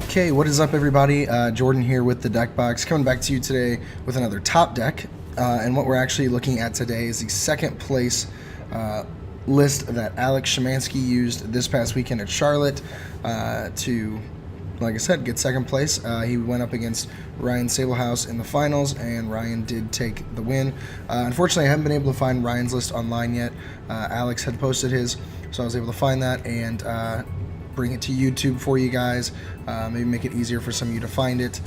Okay, what is up everybody? Jordan here with the deck box, coming back to you today with another top deck. And what we're actually looking at today is the second place list that Alex Schemanske used this past weekend at Charlotte to, like I said, get second place. He went up against Ryan Sablehouse in the finals, and Ryan did take the win. Unfortunately, I haven't been able to find Ryan's list online yet. Alex had posted his, so I was able to find that and bring it to YouTube for you guys, maybe make it easier for some of you to find it.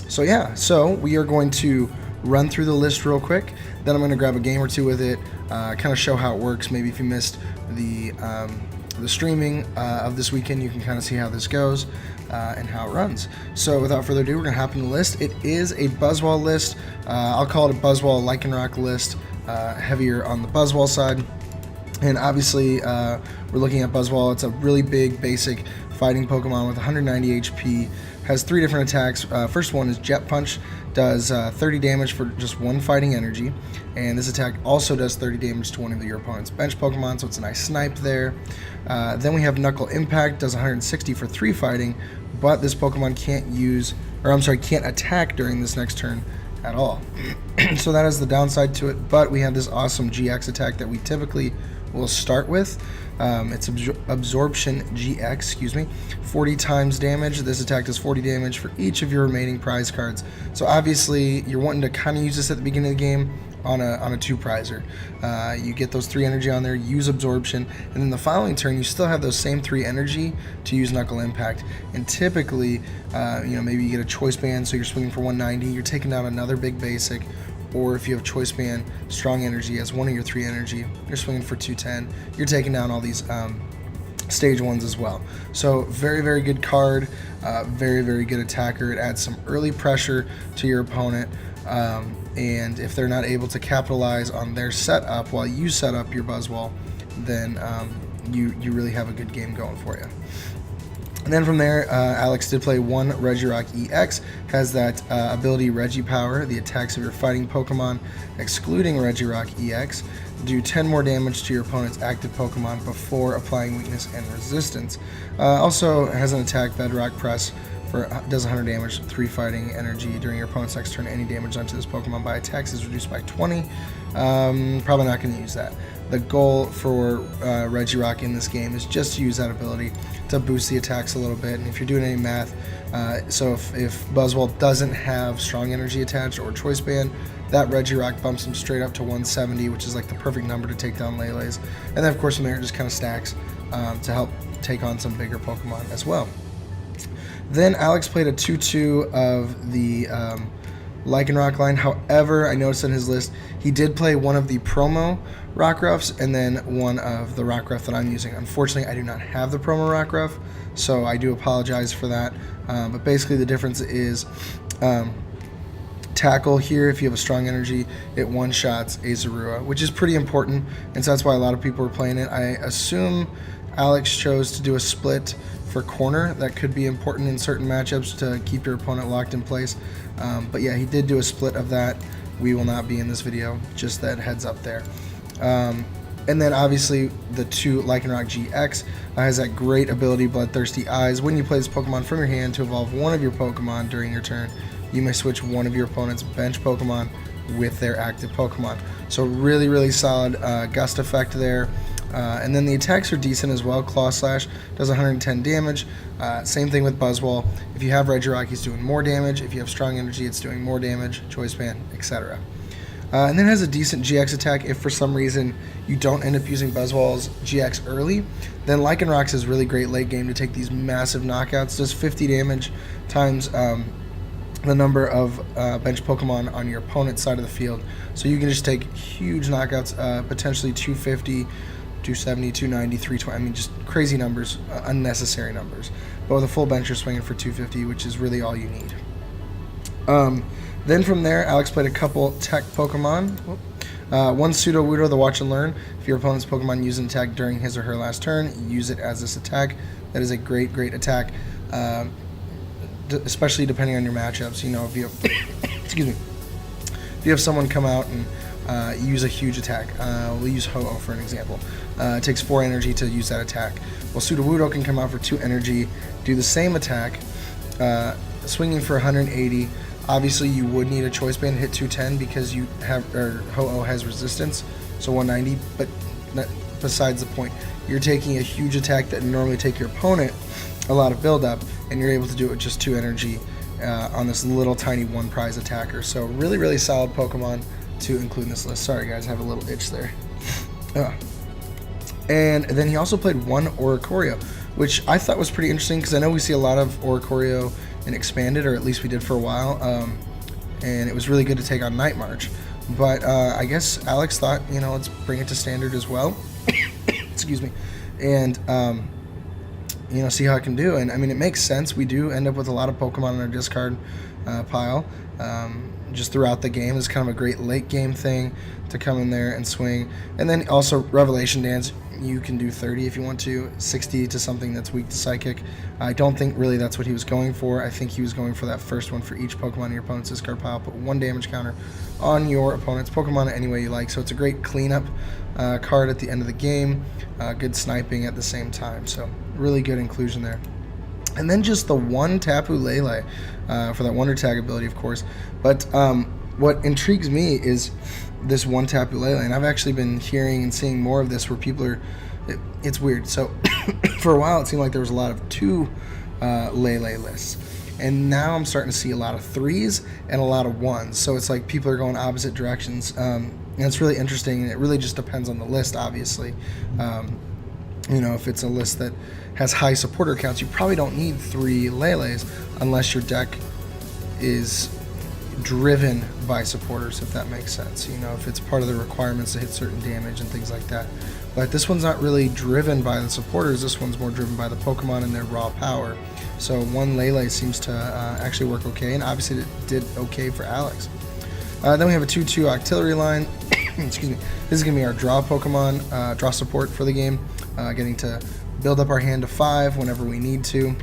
So we are going to run through the list real quick, then I'm going to grab a game or two with it, kind of show how it works. Maybe if you missed the streaming of this weekend, you can kind of see how this goes and how it runs. So without further ado, we're going to hop in the list. It is a Buzzwall list. I'll call it a Buzzwall Lycanroc list, heavier on the Buzzwall side. And obviously, we're looking at Buzzwall. It's a really big, basic fighting Pokemon with 190 HP. Has 3 different attacks. First one is Jet Punch. Does 30 damage for just 1 fighting energy. And this attack also does 30 damage to one of your opponent's bench Pokemon, so it's a nice snipe there. Then we have Knuckle Impact. Does 160 for 3 fighting, but this Pokemon can't attack during this next turn at all. So that is the downside to it, but we have this awesome GX attack that we typically will start with. It's Absorption GX, 40 times damage. This attack does 40 damage for each of your remaining prize cards. So obviously you're wanting to kind of use this at the beginning of the game on a 2 prizer. You get those 3 energy on there, use Absorption, and then the following turn you still have those same 3 energy to use Knuckle Impact. And typically, maybe you get a Choice Band, so you're swinging for 190, you're taking down another big basic. Or if you have Choice Band, Strong Energy as one of your 3 energy, you're swinging for 210. You're taking down all these stage 1s as well. So very, very good card, very, very good attacker. It adds some early pressure to your opponent, and if they're not able to capitalize on their setup while you set up your Buzzwall, then you really have a good game going for you. And then from there, Alex did play 1 Regirock EX, has that ability Regipower. The attacks of your fighting Pokemon, excluding Regirock EX, do 10 more damage to your opponent's active Pokemon before applying weakness and resistance. Also has an attack Bedrock Press, does 100 damage, 3 fighting energy during your opponent's next turn. Any damage onto this Pokemon by attacks is reduced by 20. Probably not going to use that. The goal for Regirock in this game is just to use that ability to boost the attacks a little bit. And if you're doing any math, so if Buzzwall doesn't have Strong Energy attached or Choice Band, that Regirock bumps him straight up to 170, which is like the perfect number to take down Lele's. And then of course from there it just kind of stacks to help take on some bigger Pokemon as well. Then Alex played a 2-2 of the Lycanroc line. However, I noticed on his list he did play one of the promo Rockruffs and then one of the Rockruff that I'm using. Unfortunately, I do not have the promo Rockruff, so I do apologize for that. But basically the difference is Tackle here. If you have a Strong Energy, it one-shots a Zorua, which is pretty important, and so that's why a lot of people are playing it. I assume Alex chose to do a split for corner. That could be important in certain matchups to keep your opponent locked in place. But yeah, he did do a split of that. We will not be in this video, just that heads up there. And then obviously the 2 Lycanroc GX has that great ability, Bloodthirsty Eyes. When you play this Pokemon from your hand to evolve one of your Pokemon during your turn, you may switch one of your opponent's bench Pokemon with their active Pokemon. So really, really solid gust effect there. And then the attacks are decent as well. Claw Slash does 110 damage. Same thing with Buzzwall. If you have Regirock, he's doing more damage. If you have Strong Energy, it's doing more damage. Choice Band, etc. And then it has a decent GX attack. If for some reason you don't end up using Buzzwall's GX early, then Lycanroc is really great late game to take these massive knockouts. Does 50 damage times the number of bench Pokemon on your opponent's side of the field. So you can just take huge knockouts, potentially 250, 270, 290, 320. I mean, just crazy numbers, unnecessary numbers. But with a full bench, you're swinging for 250, which is really all you need. Then from there, Alex played a couple tech Pokemon. One Sudowoodo, the Watch and Learn. If your opponent's Pokemon uses an attack during his or her last turn, use it as this attack. That is a great, great attack, especially depending on your matchups. You know, if you have, excuse me, if you have someone come out and use a huge attack, we'll use Ho-Oh for an example. It takes 4 energy to use that attack. Well, Sudowoodo can come out for 2 energy, do the same attack, swinging for 180. Obviously, you would need a choice band to hit 210 because you have, or Ho-Oh has resistance, so 190. But besides the point, you're taking a huge attack that would normally take your opponent a lot of build-up, and you're able to do it with just 2 energy on this little tiny 1 prize attacker. So really, really solid Pokemon to include in this list. Sorry guys, I have a little itch there. And then he also played 1 Oricorio, which I thought was pretty interesting because I know we see a lot of Oricorio in Expanded, or at least we did for a while, and it was really good to take on Night March. But I guess Alex thought, you know, let's bring it to Standard as well. Excuse me. And you know, see how it can do. And I mean, it makes sense. We do end up with a lot of Pokemon in our discard pile just throughout the game. It's kind of a great late game thing to come in there and swing. And then also Revelation Dance, you can do 30 if you want to, 60 to something that's weak to Psychic. I don't think really that's what he was going for. I think he was going for that first one for each Pokemon in your opponent's discard pile. Put 1 damage counter on your opponent's Pokemon any way you like. So it's a great cleanup card at the end of the game. Good sniping at the same time. So really good inclusion there. And then just the 1 Tapu Lele for that Wonder Tag ability, of course. But what intrigues me is this 1 Tapu Lele, and I've actually been hearing and seeing more of this where people are, it's weird. So for a while it seemed like there was a lot of 2 Lele lists, and now I'm starting to see a lot of 3s and a lot of 1s. So it's like people are going opposite directions, and it's really interesting, and it really just depends on the list, obviously. You know, if it's a list that has high supporter counts, you probably don't need 3 Leles unless your deck is driven by supporters, if that makes sense. You know, if it's part of the requirements to hit certain damage and things like that. But this one's not really driven by the supporters. This one's more driven by the Pokemon and their raw power. So 1 Lele seems to actually work okay, and obviously it did okay for Alex. Then we have a 2-2 Octillery line. Excuse me. This is going to be our draw Pokemon, draw support for the game. Getting to build up our hand to 5 whenever we need to.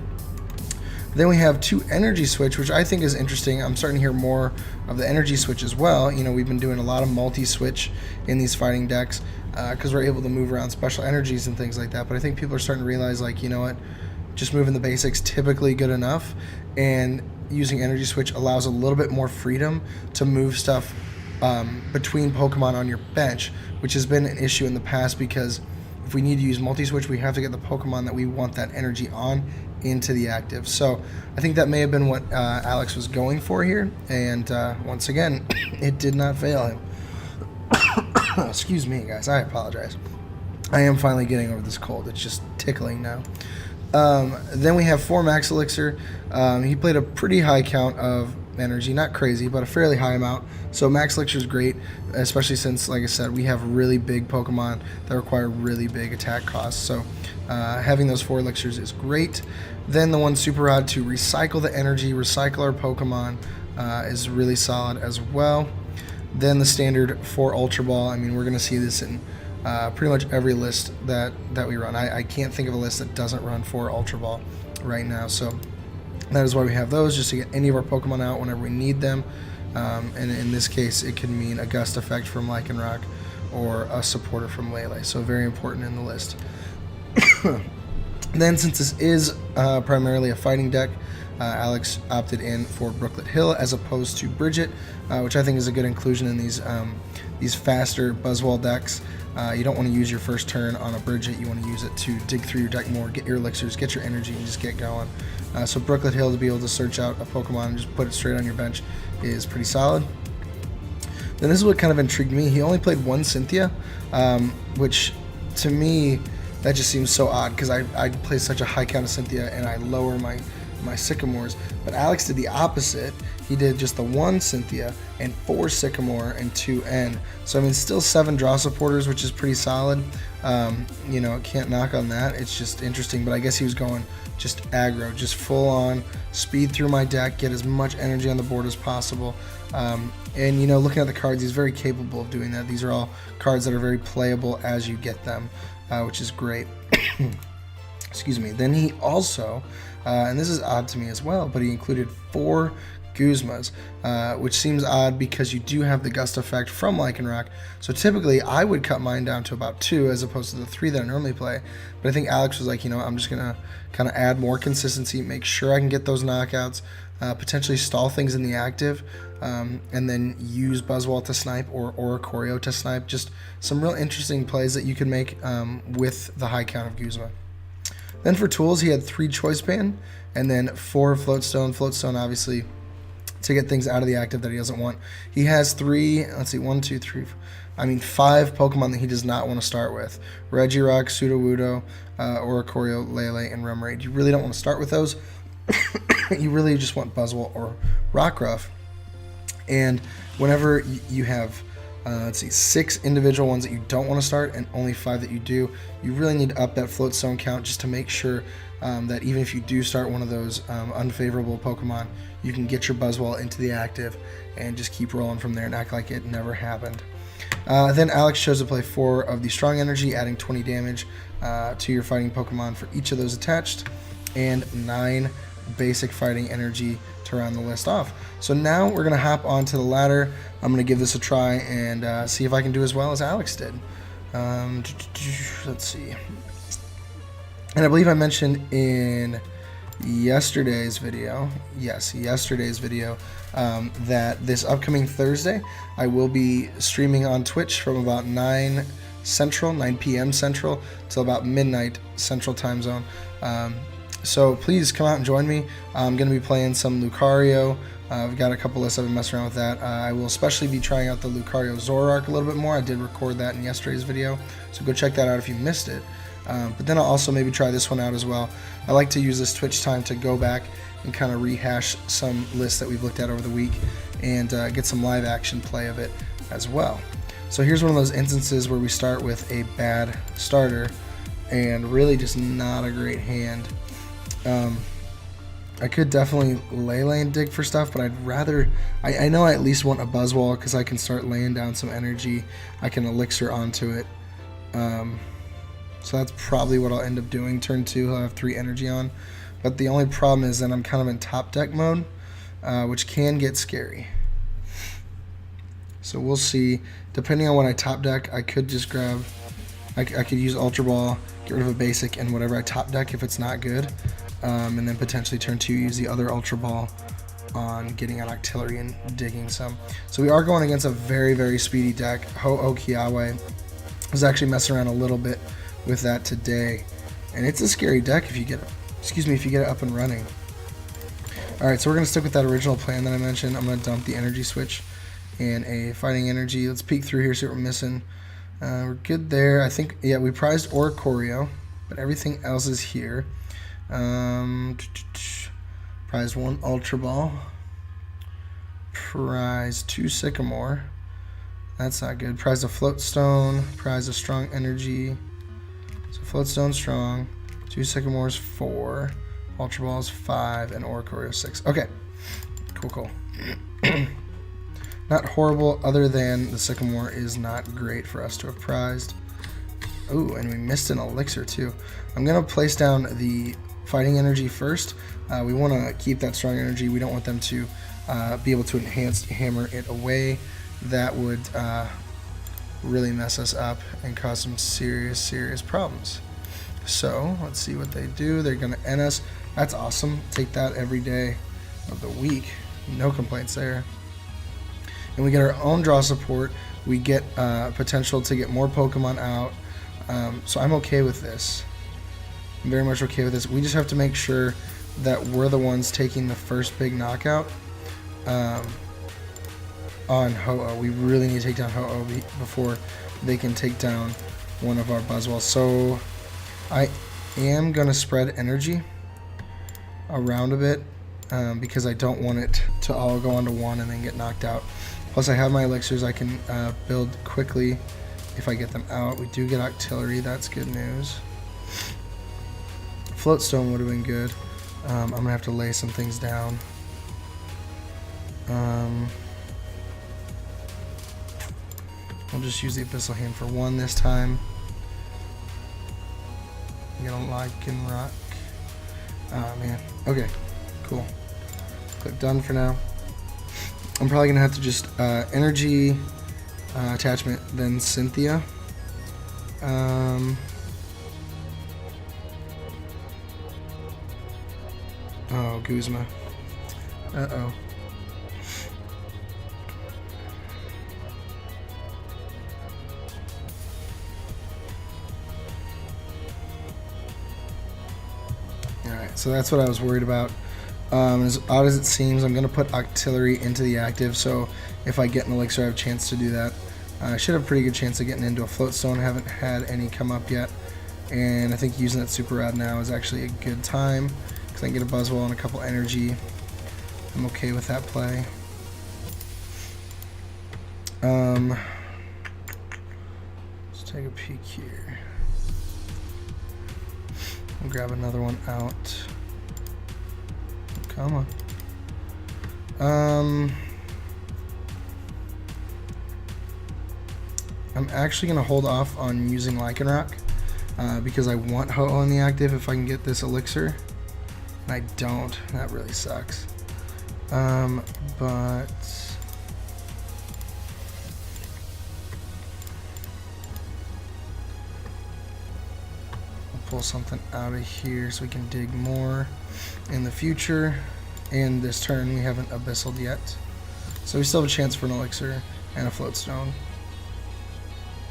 Then we have 2 Energy Switch, which I think is interesting. I'm starting to hear more of the Energy Switch as well. You know, we've been doing a lot of multi-switch in these fighting decks because we're able to move around special energies and things like that. But I think people are starting to realize, like, you know what, just moving the basics typically good enough, and using Energy Switch allows a little bit more freedom to move stuff between Pokemon on your bench, which has been an issue in the past because if we need to use multi-switch, we have to get the Pokemon that we want that energy on into the active. So I think that may have been what Alex was going for here, and once again, it did not fail him. Excuse me, guys, I apologize. I am finally getting over this cold. It's just tickling now. Then we have 4 Max Elixir. He played a pretty high count of energy, not crazy, but a fairly high amount. So Max Elixir is great, especially since, like I said, we have really big Pokemon that require really big attack costs. So having those 4 Elixirs is great. Then the 1 Super Rod to recycle the energy, recycle our Pokemon is really solid as well. Then the standard 4 Ultra Ball. I mean, we're going to see this in pretty much every list that we run. I can't think of a list that doesn't run 4 Ultra Ball right now. So that is why we have those, just to get any of our Pokemon out whenever we need them. And in this case, it can mean a Gust Effect from Lycanroc or a supporter from Lele. So very important in the list. Then, since this is primarily a fighting deck, Alex opted in for Brooklet Hill as opposed to Bridget, which I think is a good inclusion in these faster Buzzwole decks. You don't want to use your first turn on a Bridget. You want to use it to dig through your deck more, get your elixirs, get your energy, and just get going. So Brooklet Hill, to be able to search out a Pokemon and just put it straight on your bench, is pretty solid. Then this is what kind of intrigued me. He only played 1 Cynthia, which to me, that just seems so odd because I play such a high count of Cynthia and I lower my Sycamores. But Alex did the opposite. He did just the 1 Cynthia and 4 Sycamore and 2 N. So I mean, still 7 draw supporters, which is pretty solid. You know, can't knock on that. It's just interesting. But I guess he was going just aggro, just full on speed through my deck, get as much energy on the board as possible. And you know, looking at the cards, he's very capable of doing that. These are all cards that are very playable as you get them, which is great. Excuse me. Then he also, and this is odd to me as well, but he included 4 Guzmas, which seems odd because you do have the gust effect from Lycanroc. So typically I would cut mine down to about 2 as opposed to the 3 that I normally play. But I think Alex was like, you know, I'm just going to kind of add more consistency, make sure I can get those knockouts, potentially stall things in the active, and then use Buzzwole to snipe or Coria to snipe. Just some real interesting plays that you can make with the high count of Guzman. Then for tools, he had 3 Choice Band and then 4 Floatstone. Floatstone, obviously, to get things out of the active that he doesn't want. He has 5 Pokemon that he does not want to start with. Regirock, Sudowoodo, Oricorio, Lele, and Remoraid. You really don't want to start with those. You really just want Buzzwole or Rockruff. And whenever you have 6 individual ones that you don't want to start and only 5 that you do, you really need to up that Floatstone count just to make sure that even if you do start one of those unfavorable Pokemon, you can get your Buzzwole into the active and just keep rolling from there and act like it never happened. Then Alex chose to play 4 of the Strong Energy, adding 20 damage to your fighting Pokemon for each of those attached, and 9 basic fighting energy to round the list off. So now we're going to hop onto the ladder. I'm going to give this a try and see if I can do as well as Alex did. Let's see. And I believe I mentioned in yesterday's video, that this upcoming Thursday I will be streaming on Twitch from about 9 p.m. Central till about midnight Central Time Zone. So please come out and join me. I'm going to be playing some Lucario. I've got a couple lists I've been messing around with that. I will especially be trying out the Lucario Zoroark a little bit more. I did record that in yesterday's video, so go check that out if you missed it. But then I'll also maybe try this one out as well. I like to use this Twitch time to go back and kind of rehash some lists that we've looked at over the week and get some live action play of it as well. So here's one of those instances where we start with a bad starter and really just not a great hand. I could definitely lay and dig for stuff, but I'd rather, I know I at least want a Buzzwole because I can start laying down some energy. I can Elixir onto it. So that's probably what I'll end up doing. Turn 2, I'll have 3 energy on. But the only problem is that I'm kind of in top deck mode, which can get scary. So we'll see. Depending on what I top deck, I could just grab, I could use Ultra Ball, get rid of a basic, and whatever I top deck if it's not good. And then potentially turn 2, use the other Ultra Ball on getting an Octillery and digging some. So we are going against a very, very speedy deck. Ho-Oh Kiawe. I was actually messing around a little bit with that today. And it's a scary deck if you get it. If you get it up and running. Alright, so we're going to stick with that original plan that I mentioned. I'm going to dump the energy switch and a fighting energy. Let's peek through here, see what we're missing. We're good there. I think, yeah, we prized Oricorio, but everything else is here. Prize 1 Ultra Ball. Prize 2 Sycamore. That's not good. Prize a Floatstone. Prize a Strong Energy. So Floatstone strong. 2 Sycamores 4. Ultra Balls 5 and Oricorio 6. Okay. Cool. Not horrible, other than the Sycamore is not great for us to have prized. Ooh, and we missed an Elixir too. I'm gonna place down the fighting energy first. We want to keep that strong energy. We don't want them to be able to enhance hammer it away. That would really mess us up and cause some serious problems. So let's see what they do. They're gonna end us. That's awesome. Take that every day of the week. No complaints there. And we get our own draw support. We get potential to get more Pokemon out. So I'm okay with this. I'm very much okay with this. We just have to make sure that we're the ones taking the first big knockout on Ho-Oh. We really need to take down Ho-Oh before they can take down one of our Buzzwoles. So I am going to spread energy around a bit because I don't want it to all go onto one and then get knocked out. Plus I have my elixirs. I can build quickly if I get them out. We do get Octillery. That's good news. Floatstone would have been good. I'm going to have to lay some things down. I'll just use the Abyssal Hand for 1 this time. I'm going to Lycanroc. Oh man. Okay. Cool. Click done for now. I'm probably gonna have to just energy attachment, then Cynthia. Oh, Guzman. Uh-oh. Alright, so that's what I was worried about. As odd as it seems, I'm going to put artillery into the active, so if I get an elixir, I have a chance to do that. I should have a pretty good chance of getting into a float stone. I haven't had any come up yet, and I think using that super rad now is actually a good time, because I can get a buzzwell and a couple energy. I'm okay with that play. Let's take a peek here. I'll grab another one out. Come on. I'm actually going to hold off on using Lycanroc because I want Ho-Oh in the active if I can get this elixir. And I don't. That really sucks. But pull something out of here so we can dig more in the future. And this turn we haven't abyssaled yet, so we still have a chance for an elixir and a float stone.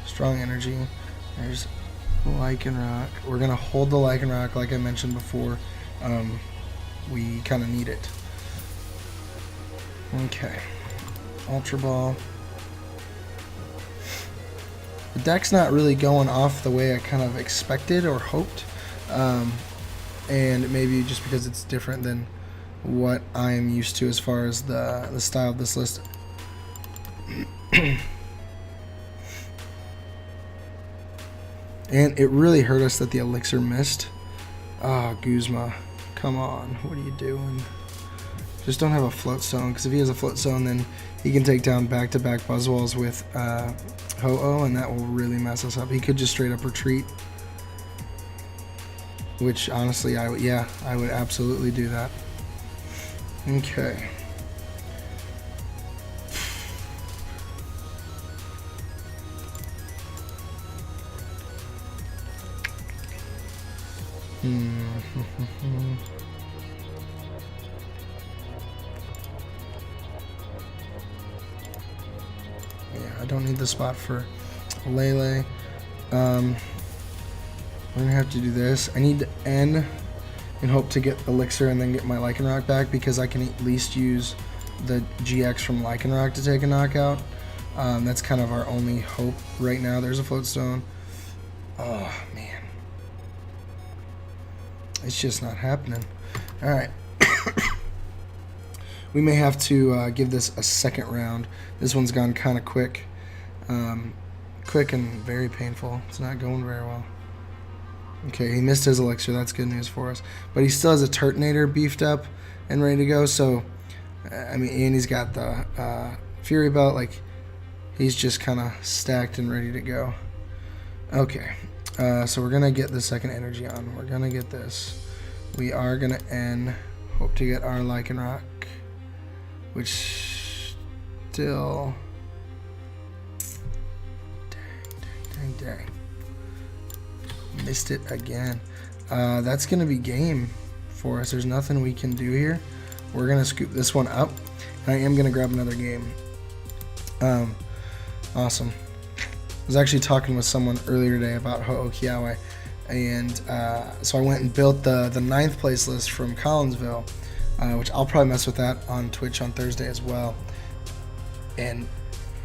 Strong energy. There's Lycanroc. We're gonna hold the Lycanroc like I mentioned before. We kind of need it. Okay, Ultra Ball. The deck's not really going off the way I kind of expected or hoped, and maybe just because it's different than what I am used to as far as the style of this list. And it really hurt us that the elixir missed. Ah, Guzman, come on, what are you doing? Just don't have a float stone, because if he has a float stone, then he can take down back-to-back buzzwalls with Ho-Oh, and that will really mess us up. He could just straight up retreat, which honestly, I would absolutely do that. Okay. Yeah, I don't need the spot for Lele. We're gonna have to do this. I need to end and hope to get Elixir and then get my Lycanroc back, because I can at least use the GX from Lycanroc to take a knockout. That's kind of our only hope right now. There's a float stone. Oh man, it's just not happening. All right. We may have to give this a second round. This one's gone kind of quick. Quick and very painful. It's not going very well. Okay, he missed his elixir. That's good news for us. But he still has a Turtonator beefed up and ready to go. So, I mean, and he's got the Fury Belt. Like, he's just kind of stacked and ready to go. Okay, so we're going to get the second energy on. We're going to get this. We are going to end. Hope to get our Lycanroc, which still... Dang. Missed it again. That's going to be game for us. There's nothing we can do here. We're going to scoop this one up, and I am going to grab another game. Awesome. I was actually talking with someone earlier today about Ho-Oh Kiawe, and so I went and built the 9th place list from Collinsville, which I'll probably mess with that on Twitch on Thursday as well. And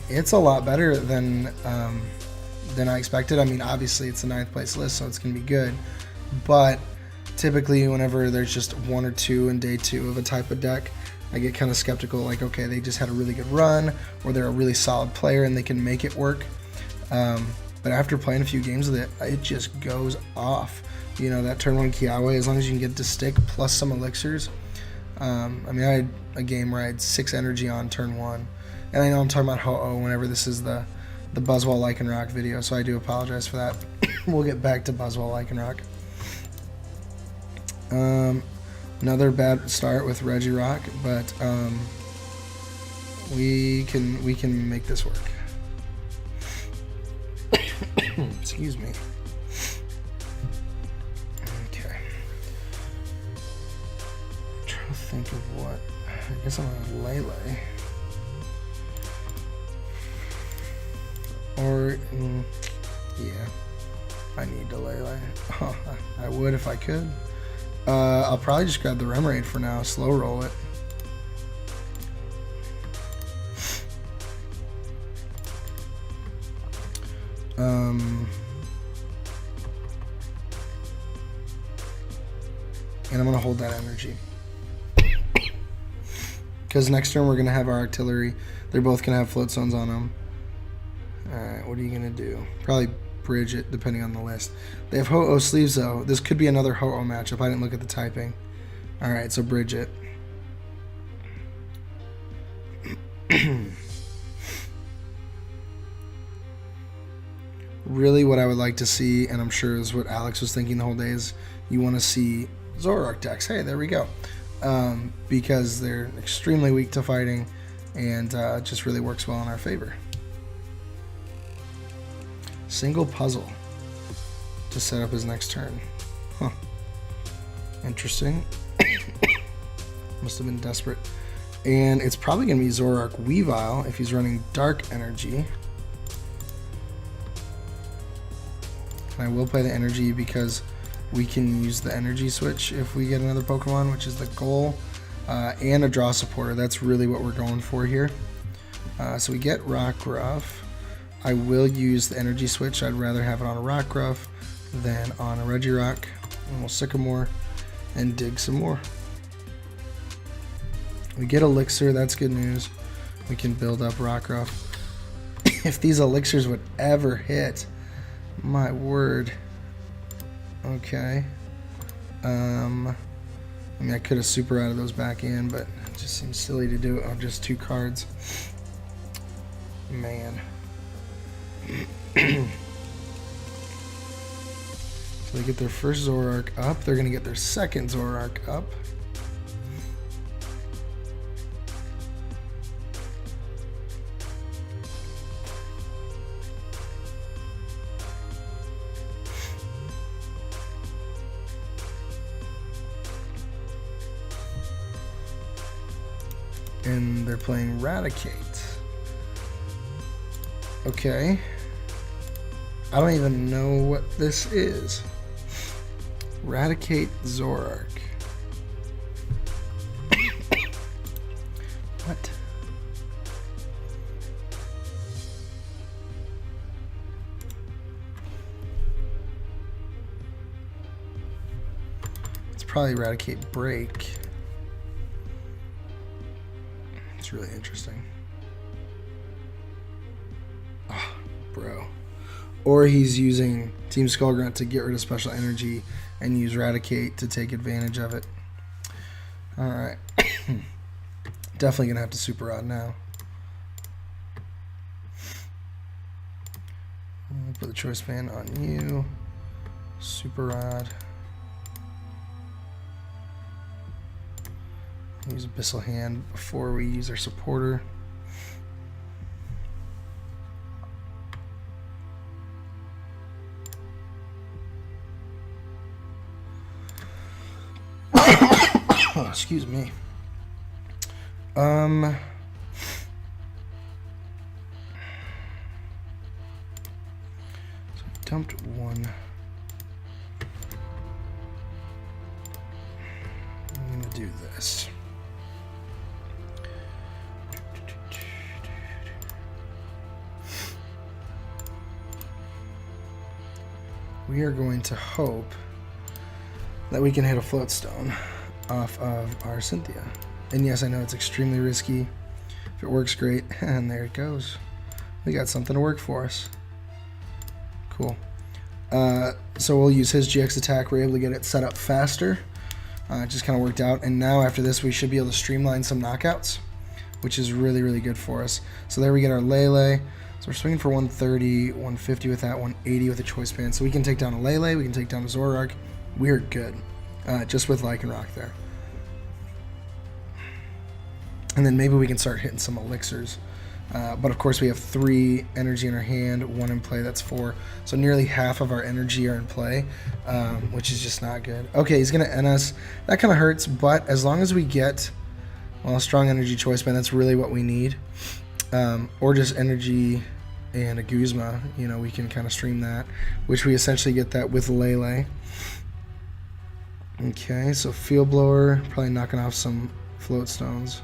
it's a lot better than I expected. I mean, obviously it's a 9th place list, so it's going to be good. But typically whenever there's just 1 or 2 in day 2 of a type of deck, I get kind of skeptical, like, okay, they just had a really good run, or they're a really solid player and they can make it work. But after playing a few games with it, it just goes off. You know, that turn 1 Kiawe, as long as you can get to stick plus some elixirs. I mean, I had a game where I had 6 energy on turn 1. And I know I'm talking about Ho-Oh whenever this is the Buzzwell Lycanroc video, so I do apologize for that. We'll get back to Buzzwell Lycanroc. Another bad start with Regirock, but We can make this work. Excuse me. Okay. I'm trying to think of what. I guess I'm gonna Lele. Or yeah, I need to Lele. Oh, I would if I could. I'll probably just grab the Remoraid for now. Slow roll it. And I'm going to hold that energy. Because next turn we're going to have our artillery. They're both going to have float zones on them. Alright, what are you going to do? Probably bridge it, depending on the list. They have Ho-Oh sleeves, though. This could be another Ho-Oh matchup. I didn't look at the typing. Alright, so bridge it. Really what I would like to see, and I'm sure is what Alex was thinking the whole day, is you want to see Zoroark decks. Hey, there we go. Because they're extremely weak to fighting, and it just really works well in our favor. Single puzzle to set up his next turn. Huh. Interesting. Must have been desperate. And it's probably going to be Zoroark Weavile if he's running Dark Energy. And I will play the energy because we can use the energy switch if we get another Pokemon, which is the goal, and a draw supporter. That's really what we're going for here. So we get Rockruff. I will use the energy switch. I'd rather have it on a Rockruff than on a Regirock. And we'll Sycamore and dig some more. We get Elixir. That's good news. We can build up Rockruff. If these Elixirs would ever hit, my word. Okay. I mean, I could have super out of those back in, but it just seems silly to do it on just 2 cards. Man. So they get their first Zoroark up. They're going to get their second Zoroark up. And they're playing Raticate. Okay. I don't even know what this is. Raticate Zoroark. What? It's probably Raticate Break. It's really interesting. Oh, bro. Or he's using Team Skullgrunt to get rid of special energy and use Raticate to take advantage of it. Alright. Definitely going to have to Super Rod now. I'll put the Choice Band on you. Super Rod. Use Abyssal Hand before we use our supporter. Excuse me. So I dumped one. I'm gonna do this. We are going to hope that we can hit a Float Stone off of our Cynthia. And yes, I know it's extremely risky. If it works, great. And there it goes. We got something to work for us. Cool. So we'll use his GX attack. We're able to get it set up faster. It just kind of worked out. And now after this, we should be able to streamline some knockouts, which is really, really good for us. So there we get our Lele. So we're swinging for 130, 150 with that, 180 with a Choice Band. So we can take down a Lele, we can take down a Zoroark. We're good. Just with Lycanroc there. And then maybe we can start hitting some elixirs. But of course we have 3 energy in our hand, 1 in play, that's 4. So nearly half of our energy are in play, which is just not good. Okay, he's going to end us. That kind of hurts, but as long as we get, well, a strong energy choice band, that's really what we need. Or just energy and a Guzman, you know, we can kind of stream that, which we essentially get that with Lele. Okay, so field blower, probably knocking off some float stones.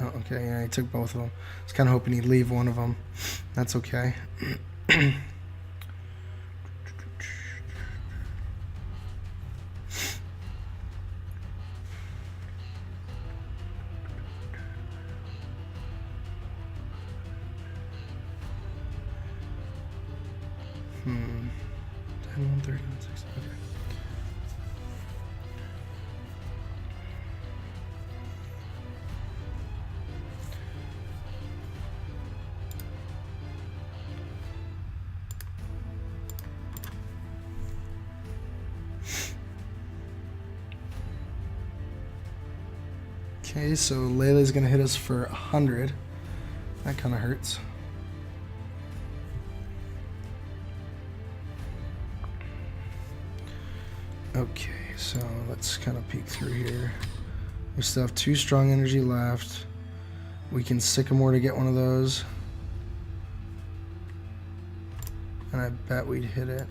Oh, okay, yeah, he took both of them. I was kind of hoping he'd leave one of them. That's okay. Hmm. 10, 130, 160. Okay. Okay, so Lele's gonna hit us for 100. That kind of hurts. Okay, so let's kind of peek through here. We still have 2 strong energy left. We can Sycamore to get one of those. And I bet we'd hit it.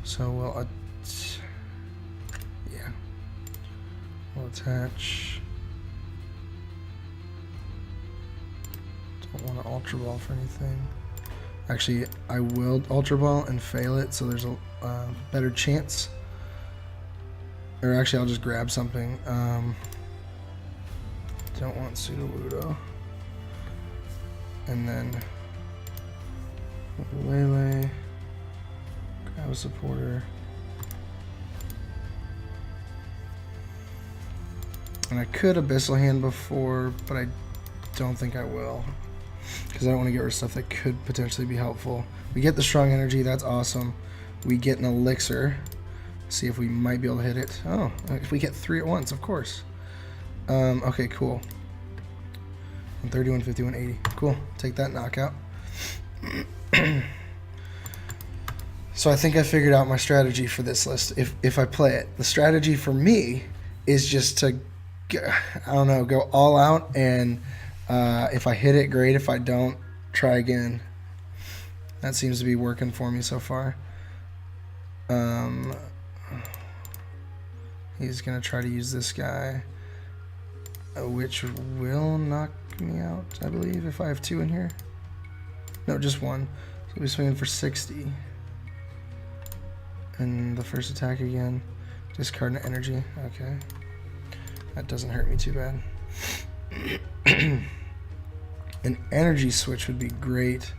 So we'll, yeah, we'll attach. Don't want to Ultra Ball for anything. Actually, I will Ultra Ball and fail it, so there's a better chance. Or actually, I'll just grab something. Don't want Sudowoodo. And then Lele. Grab a supporter. And I could Abyssal Hand before, but I don't think I will. Because I don't want to get rid of stuff that could potentially be helpful. We get the strong energy, that's awesome. We get an elixir. See if we might be able to hit it. Oh, if we get 3 at once, of course. Okay, cool. 130, 150, 180. Cool. Take that knockout. So I think I figured out my strategy for this list. If I play it, the strategy for me is just to, I don't know, go all out, and if I hit it, great. If I don't, try again. That seems to be working for me so far. He's gonna try to use this guy, which will knock me out, I believe, if I have 2 in here. No, just 1. So we'll be swinging for 60. And the first attack again. Discard an energy. Okay. That doesn't hurt me too bad. An energy switch would be great,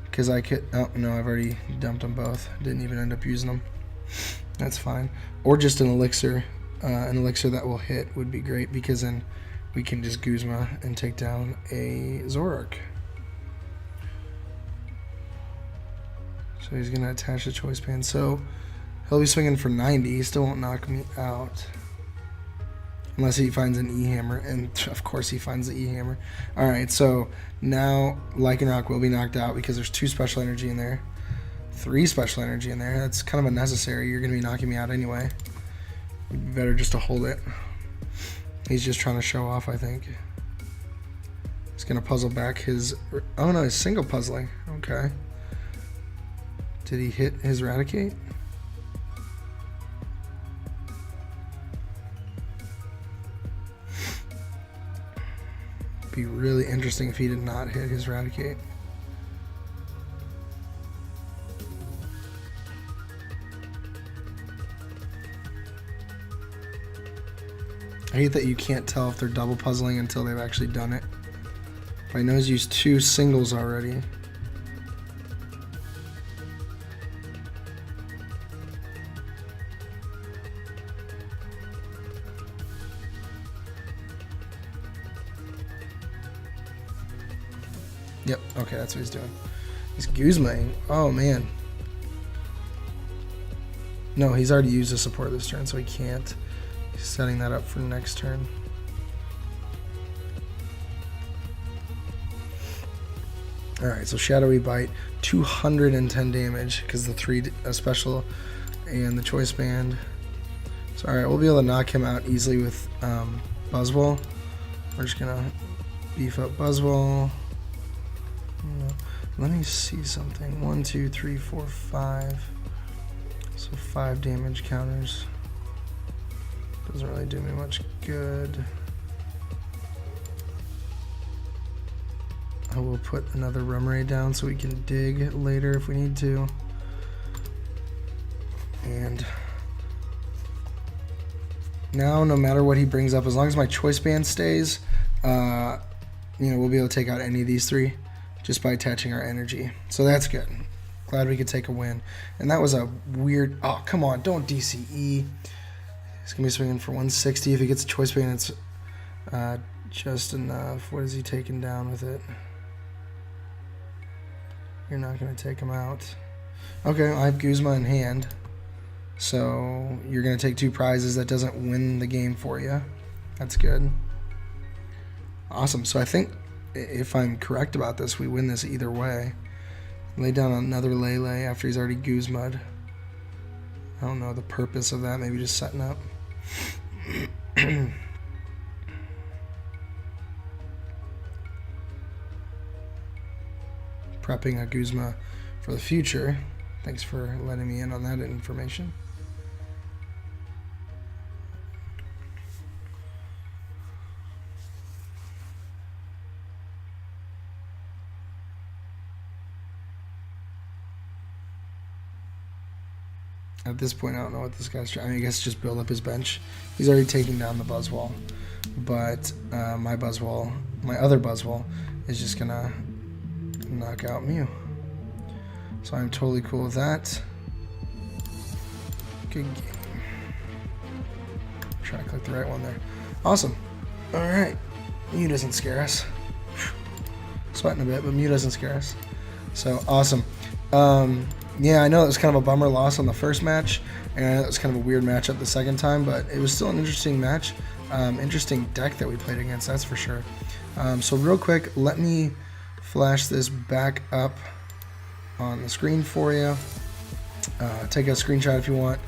because I could, oh no, I've already dumped them both. Didn't even end up using them. That's fine. Or just an elixir. An elixir that will hit would be great, because then we can just Guzman and take down a BUZZROC. So he's going to attach the choice band. So he'll be swinging for 90. He still won't knock me out. Unless he finds an E-hammer, and of course he finds the E-hammer. Alright, so now Lycanroc will be knocked out because there's 2 special energy in there. 3 special energy in there. That's kind of unnecessary. You're going to be knocking me out anyway. It'd be better just to hold it. He's just trying to show off, I think. He's going to puzzle back his... Oh no, he's single puzzling. Okay. Did he hit his Eradicate? Be really interesting if he did not hit his Eradicate. I hate that you can't tell if they're double puzzling until they've actually done it. But I know he's used 2 singles already. Yep, okay, that's what he's doing. He's Guzman. Oh, man. No, he's already used a support this turn, so he can't. He's setting that up for next turn. Alright, so Shadowy Bite, 210 damage, because the 3 special and the Choice Band. So alright, we'll be able to knock him out easily with Buzzwole. We're just going to beef up Buzzwole. Let me see something. 1, 2, 3, 4, 5. So 5 damage counters. Doesn't really do me much good. I will put another Rumray down so we can dig later if we need to. And now, no matter what he brings up, as long as my Choice Band stays, you know, we'll be able to take out any of these 3 just by attaching our energy. So that's good. Glad we could take a win. And that was a weird... Oh, come on. Don't DCE. He's going to be swinging for 160. If he gets a Choice Band, it's just enough. What is he taking down with it? You're not going to take him out. Okay, I have Guzman in hand. So you're going to take 2 prizes. That doesn't win the game for you. That's good. Awesome. So I think, if I'm correct about this, we win this either way. Lay down another Lele after he's already Guzman. I don't know the purpose of that. Maybe just setting up. Prepping a Guzman for the future. Thanks for letting me in on that information. At this point, I don't know what this guy's trying. I mean, I guess just build up his bench. He's already taking down the Buzzwole, but my other Buzzwole, is just gonna knock out Mew. So I'm totally cool with that. Good game. Try to click the right one there. Awesome. All right. Mew doesn't scare us. Sweating a bit, but Mew doesn't scare us. So awesome. Yeah, I know it was kind of a bummer loss on the first match, and it was kind of a weird matchup the second time, but it was still an interesting match. Interesting deck that we played against, that's for sure. So real quick, let me flash this back up on the screen for you. Take a screenshot if you want.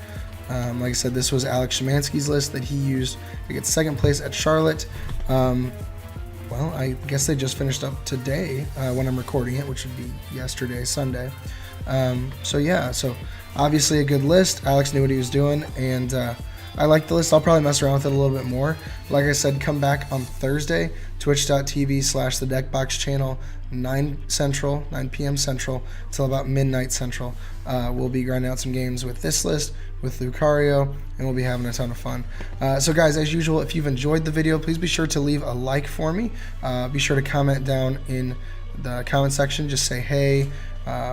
Like I said, this was Alex Schemanski's list that he used to get second place at Charlotte. Well, I guess they just finished up today when I'm recording it, which would be yesterday, Sunday. So yeah, so obviously a good list. Alex knew what he was doing, and I like the list. I'll probably mess around with it a little bit more. Like I said, come back on Thursday, twitch.tv/thedeckbox channel, 9 p.m. Central, till about midnight Central. We'll be grinding out some games with this list, with Lucario, and we'll be having a ton of fun. So guys, as usual, if you've enjoyed the video, please be sure to leave a like for me. Be sure to comment down in the comment section. Just say hey,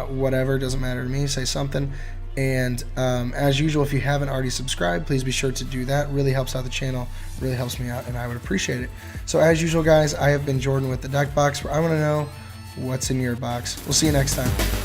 whatever, doesn't matter to me, say something. And as usual, if you haven't already subscribed, please be sure to do that. Really helps out the channel, really helps me out, and I would appreciate it. So as usual, guys, I have been Jordan with the Deck Box, where I want to know what's in your box. We'll see you next time.